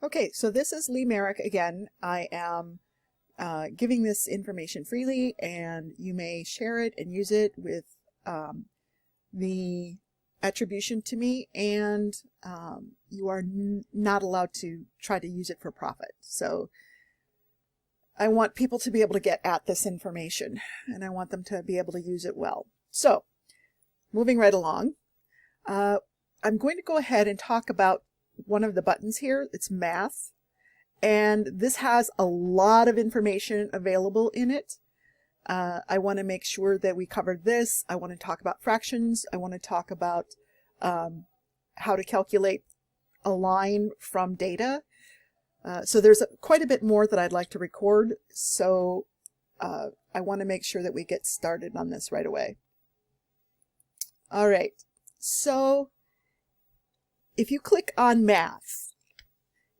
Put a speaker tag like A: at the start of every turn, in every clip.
A: Okay, so this is Lee Merrick again. I am giving this information freely, and you may share it and use it with the attribution to me, and you are not allowed to try to use it for profit. So I want people to be able to get at this information, and I want them to be able to use it well. So moving right along, I'm going to go ahead and talk about one of the buttons here. It's math, and this has a lot of information available in it. I want to make sure that we covered this. I want to talk about fractions. I want to talk about how to calculate a line from data. So there's quite a bit more that I'd like to record, so I want to make sure that we get started on this right away. All right, so if you click on math,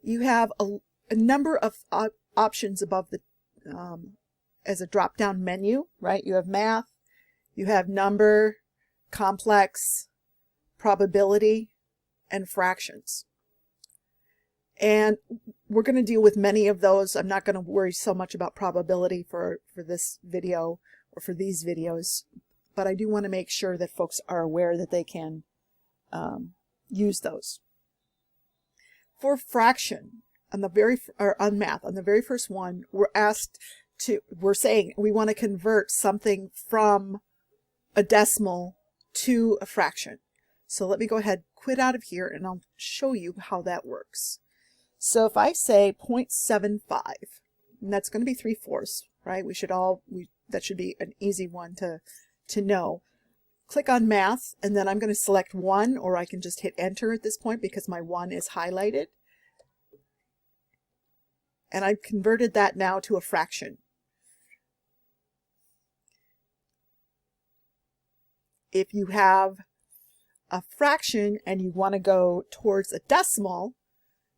A: you have a number of options above the as a drop-down menu, right? You have math, you have number, complex, probability, and fractions. And we're going to deal with many of those. I'm not going to worry so much about probability for this video or for these videos, but I do want to make sure that folks are aware that they can use those. For fraction, on math, on the very first one, we're saying we want to convert something from a decimal to a fraction. So let me go ahead, quit out of here, and I'll show you how that works. So if I say 0.75, and that's going to be 3/4, right? That should be an easy one to know. Click on math, and then I'm going to select 1, or I can just hit enter at this point because my 1 is highlighted. And I've converted that now to a fraction. If you have a fraction and you want to go towards a decimal,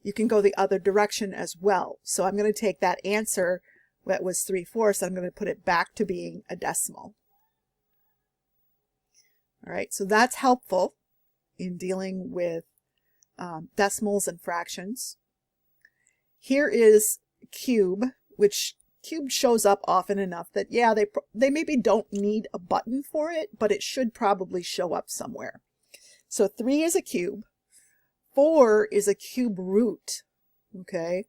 A: you can go the other direction as well. So I'm going to take that answer that was 3/4, I'm going to put it back to being a decimal. All right, so that's helpful in dealing with decimals and fractions. Here is cube, which cube shows up often enough that, yeah, they maybe don't need a button for it, but it should probably show up somewhere. So 3 is a cube, 4 is a cube root, okay,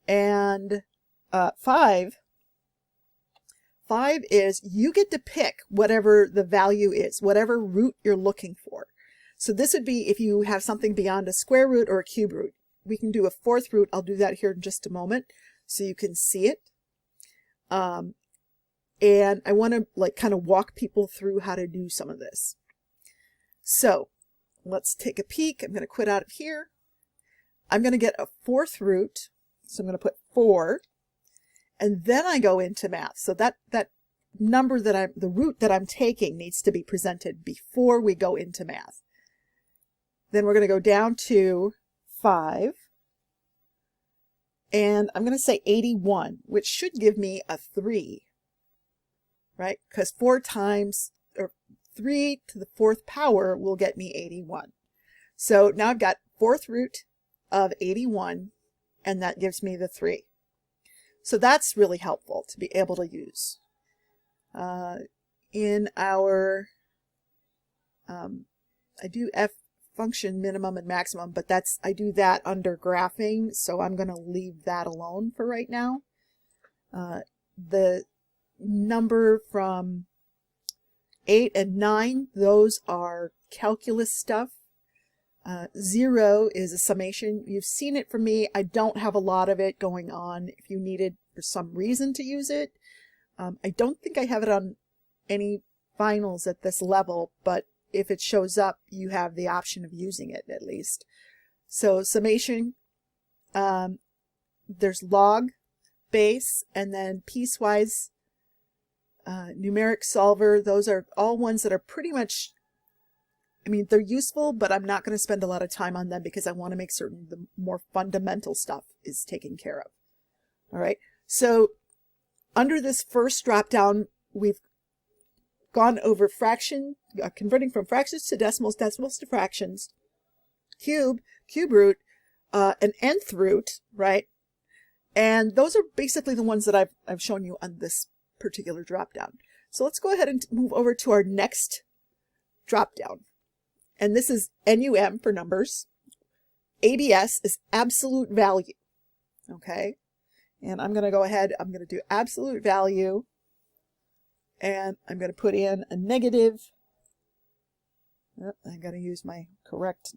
A: and 5 is you get to pick whatever the value is, whatever root you're looking for. So this would be if you have something beyond a square root or a cube root. We can do a 4th root. I'll do that here in just a moment so you can see it. And I want to kind of walk people through how to do some of this. So let's take a peek. I'm going to quit out of here. I'm going to get a 4th root. So I'm going to put 4. And then I go into math. So that number the root that I'm taking needs to be presented before we go into math. Then we're going to go down to 5. And I'm going to say 81, which should give me a 3, right? Because 3 to the 4th power will get me 81. So now I've got 4th root of 81, and that gives me the 3. So that's really helpful to be able to use. In our, I do F function minimum and maximum, but I do that under graphing, so I'm going to leave that alone for right now. The number from 8 and 9, those are calculus stuff. 0 is a summation. You've seen it from me. I don't have a lot of it going on if you needed for some reason to use it. I don't think I have it on any finals at this level, but if it shows up, you have the option of using it at least. So summation, there's log, base, and then piecewise, numeric solver. Those are all ones that are pretty much, I mean, they're useful, but I'm not going to spend a lot of time on them because I want to make certain the more fundamental stuff is taken care of. All right, so under this first drop down, we've gone over fraction, converting from fractions to decimals, decimals to fractions, cube root, an nth root, right? And those are basically the ones that I've shown you on this particular drop down. So let's go ahead and move over to our next drop down. And this is NUM for numbers. ABS is absolute value. Okay. And I'm going to go ahead, I'm going to do absolute value. And I'm going to put in a negative. Oh, I got to use my correct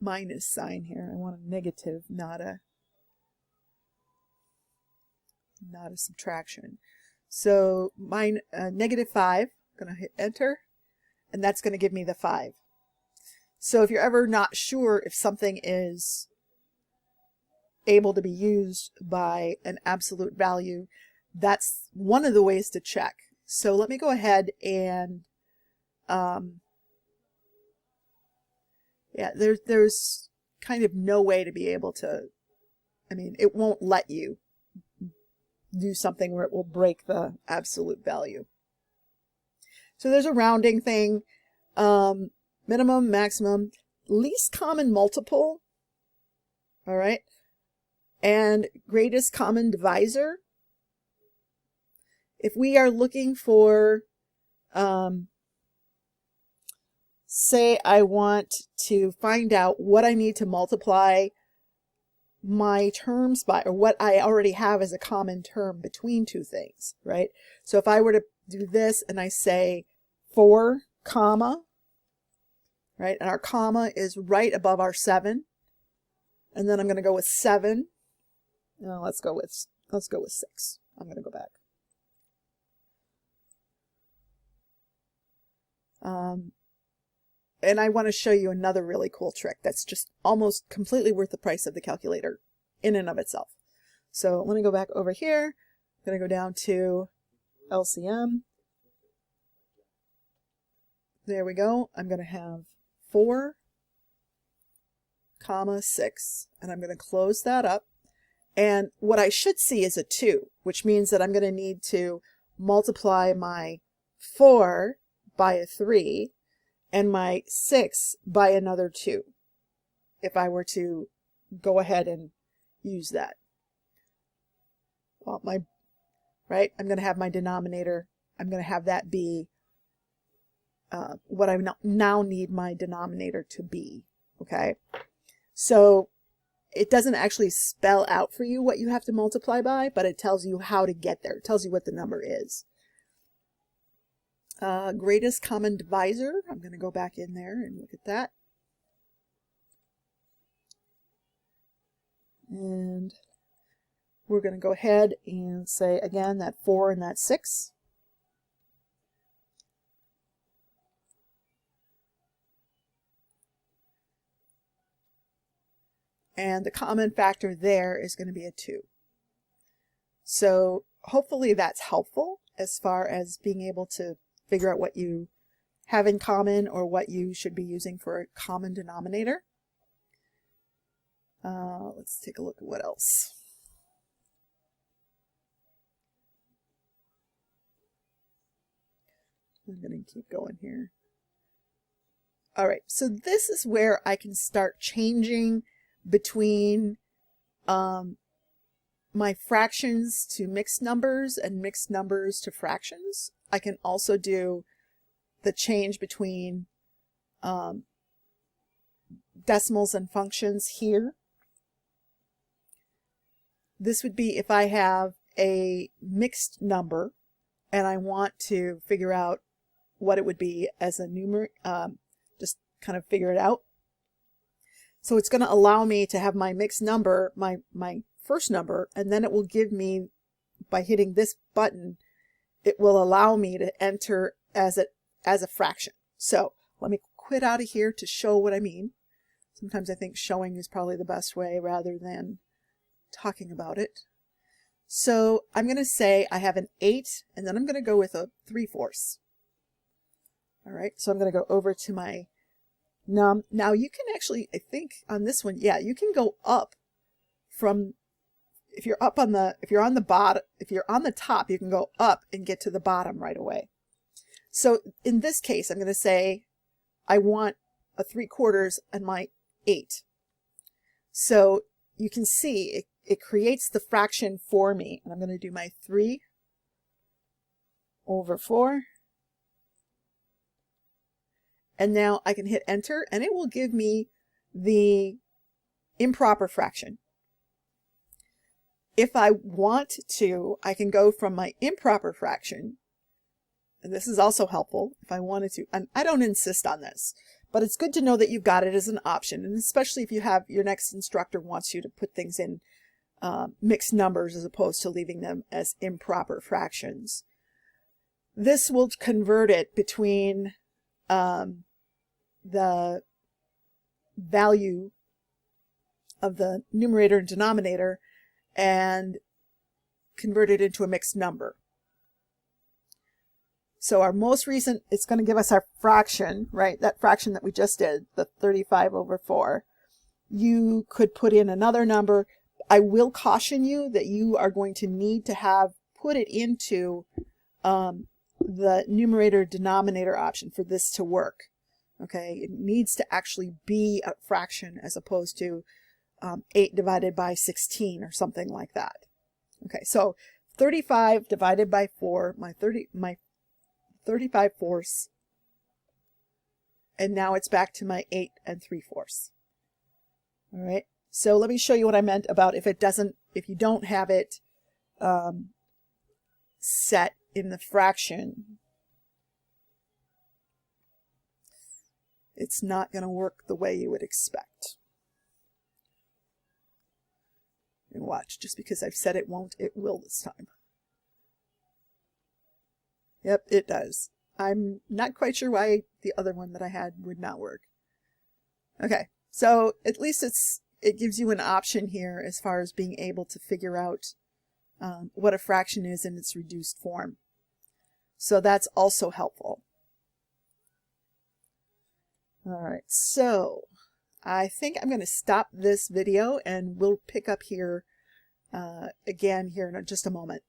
A: minus sign here. I want a negative, not a subtraction. So negative 5, I'm going to hit enter, and that's going to give me the 5. So if you're ever not sure if something is able to be used by an absolute value, that's one of the ways to check. So let me go ahead and yeah, there's kind of no way to be able to, I mean, it won't let you do something where it will break the absolute value. So there's a rounding thing, minimum, maximum, least common multiple, all right, and greatest common divisor. If we are looking for, say I want to find out what I need to multiply my terms by, or what I already have as a common term between two things, right? So if I were to do this and I say 4, comma, right, and our comma is right above our 7, and then I'm going to go with 7. No, let's go with 6. I'm going to go back. And I want to show you another really cool trick that's just almost completely worth the price of the calculator in and of itself. So let me go back over here. I'm going to go down to LCM. There we go. I'm going to have 4, comma 6, and I'm going to close that up. And what I should see is a 2, which means that I'm going to need to multiply my 4 by a 3 and my 6 by another 2 if I were to go ahead and use that. Well, right, I'm going to have my denominator, I'm going to have that be what I now need my denominator to be, okay? So it doesn't actually spell out for you what you have to multiply by, but it tells you how to get there. It tells you what the number is. Greatest common divisor, I'm going to go back in there and look at that. And we're going to go ahead and say again that 4 and that 6. And the common factor there is going to be a 2. So hopefully that's helpful as far as being able to figure out what you have in common or what you should be using for a common denominator. Let's take a look at what else. I'm going to keep going here. All right, so this is where I can start changing between my fractions to mixed numbers and mixed numbers to fractions. I can also do the change between decimals and functions here. This would be if I have a mixed number and I want to figure out what it would be as a numeric, just kind of figure it out. So it's going to allow me to have my mixed number, my first number, and then it will give me, by hitting this button, it will allow me to enter as a fraction. So let me quit out of here to show what I mean. Sometimes I think showing is probably the best way rather than talking about it. So I'm going to say I have an 8, and then I'm going to go with a 3/4. All right, so I'm going to go over to my num. Now you can actually, I think on this one, yeah, you can go up from, if you're on the bottom, if you're on the top, you can go up and get to the bottom right away. So in this case, I'm going to say I want a 3/4 and my 8. So you can see it creates the fraction for me. And I'm going to do my 3 over 4. And now I can hit enter and it will give me the improper fraction. If I want to, I can go from my improper fraction, and this is also helpful if I wanted to, and I don't insist on this, but it's good to know that you've got it as an option, and especially if you have your next instructor wants you to put things in mixed numbers as opposed to leaving them as improper fractions. This will convert it between the value of the numerator and denominator and convert it into a mixed number. So our most recent, it's going to give us our fraction, right? That fraction that we just did, the 35 over 4. You could put in another number. I will caution you that you are going to need to have put it into the numerator denominator option for this to work. Okay, it needs to actually be a fraction as opposed to 8 divided by 16 or something like that. Okay, so 35 divided by 4, my 35 fourths, and now it's back to my 8 3/4. All right, so let me show you what I meant about if you don't have it set in the fraction, it's not going to work the way you would expect. And watch, just because I've said it won't, it will this time. Yep, it does. I'm not quite sure why the other one that I had would not work. Okay, so at least it gives you an option here as far as being able to figure out what a fraction is in its reduced form. So that's also helpful. All right, so I think I'm going to stop this video and we'll pick up here again here in just a moment.